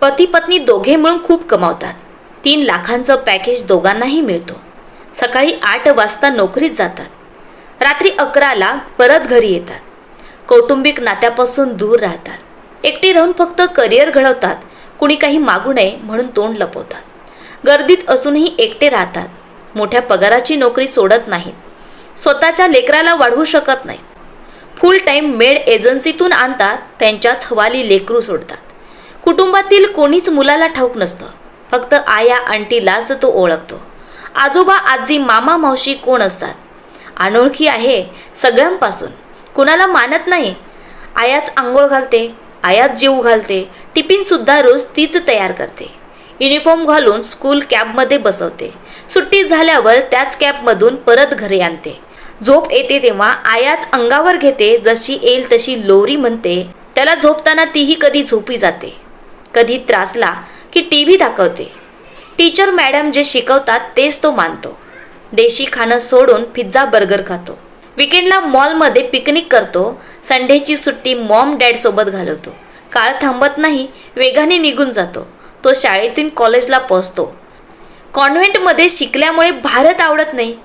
पती पत्नी दोघे मिळून खूप कमावतात. 3 लाखांचं पॅकेज दोघांनाही मिळतो. सकाळी 8 वाजता नोकरीत जातात. रात्री 11ला परत घरी येतात. कौटुंबिक नात्यापासून दूर राहतात. एकटी राहून फक्त करिअर घडवतात. कुणी काही मागू नये म्हणून तोंड लपवतात. गर्दीत असूनही एकटे राहतात. मोठ्या पगाराची नोकरी सोडत नाहीत. स्वतःच्या लेकराला वाढवू शकत नाहीत. फुल टाईम मेड एजन्सीतून आणतात. त्यांच्याच हवाली लेकरू सोडतात. कुटुंबातील कोणीच मुलाला ठाऊक नसतं. फक्त आया आंटीलाच तो ओळखतो. आजोबा आजी मामा मावशी कोण असतात. अनोळखी आहे सगळ्यांपासून. कुणाला मानत नाही. आयाच आंघोळ घालते, आयाच जेवू घालते. टिफिनसुद्धा रोज तीच तयार करते. युनिफॉर्म घालून स्कूल कॅबमध्ये बसवते. सुट्टी झाल्यावर त्याच कॅबमधून परत घरी आणते. झोप येते तेव्हा आयाच अंगावर घेते. जशी येईल तशी लोरी म्हणते. त्याला झोपताना तीही कधी झोपी जाते. कधी त्रासला की TV दाखवते. टीचर मॅडम जे शिकवतात तेच तो मानतो. देशी खाणं सोडून पिझ्झा बर्गर खातो. विकेंडला मॉलमध्ये पिकनिक करतो. संडेची सुट्टी मॉम डॅड सोबत घालवतो. काळ थांबत नाही. वेगाने निघून जातो. तो शाळेतून कॉलेजला पोहोचतो. कॉन्व्हेंटमध्ये शिकल्यामुळे भारत आवडत नाही.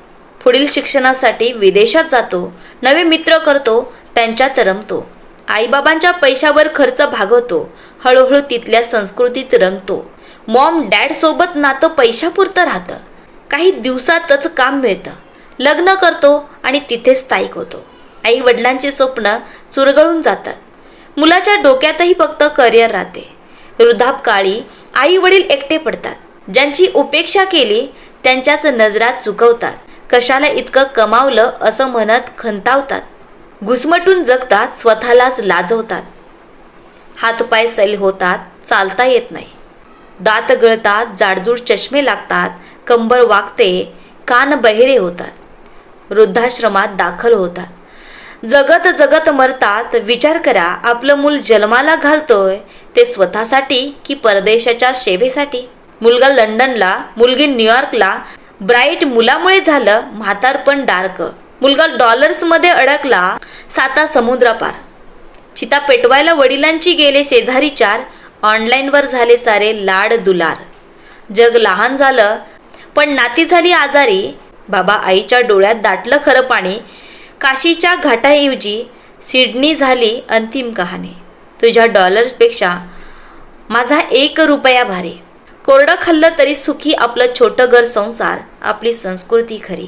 पुढील शिक्षणासाठी विदेशात जातो. नवे मित्र करतो. त्यांच्यात रमतो. आईबाबांच्या पैशावर खर्च भागवतो. हळूहळू तिथल्या संस्कृतीत रंगतो. मॉम डॅड सोबत नातं पैशापुरतं राहतं. काही दिवसातच काम मिळतं. लग्न करतो आणि तिथे स्थायिक होतो. आई वडिलांची स्वप्न चुरगळून जातात. मुलाच्या डोक्यातही फक्त करिअर राहते. वृद्धापकाळी आई वडील एकटे पडतात. ज्यांची उपेक्षा केली त्यांच्याच नजरात चुकवतात. कशाला इतकं कमावलं असं म्हणत खंतावतात. घुसमटून जगतात. स्वतःलाच लाजवतात. हातपाय सैल होतात. चालता येत नाही. दात गळतात. जाडजूड चष्मे लागतात. कंबर वाकते. कान बहिरे होतात. वृद्धाश्रमात दाखल होतात. जगत जगत मरतात. विचार करा, आपलं मूल जन्माला घालतोय ते स्वतःसाठी की परदेशाच्या सेवेसाठी. मुलगा लंडनला, मुलगी न्यूयॉर्कला. ब्राईट मुलामुळे झालं म्हातारपण डार्क. मुलगा डॉलर्समध्ये अडकला. 7 समुद्रापार. चिता पेटवायला वडिलांची गेले शेजारी 4. ऑनलाईनवर झाले सारे लाड दुलार. जग लहान झालं पण नाती झाली आजारी. बाबा आईच्या डोळ्यात दाटलं खरं पाणी. काशीच्या घाटाऐवजी सिडनी झाली अंतिम कहाणी. तुझ्या डॉलर्सपेक्षा माझा 1 रुपया भारी. कोरडं खाल्लं तरी सुखी आपलं छोटं घर संसार. आपली संस्कृती खरी.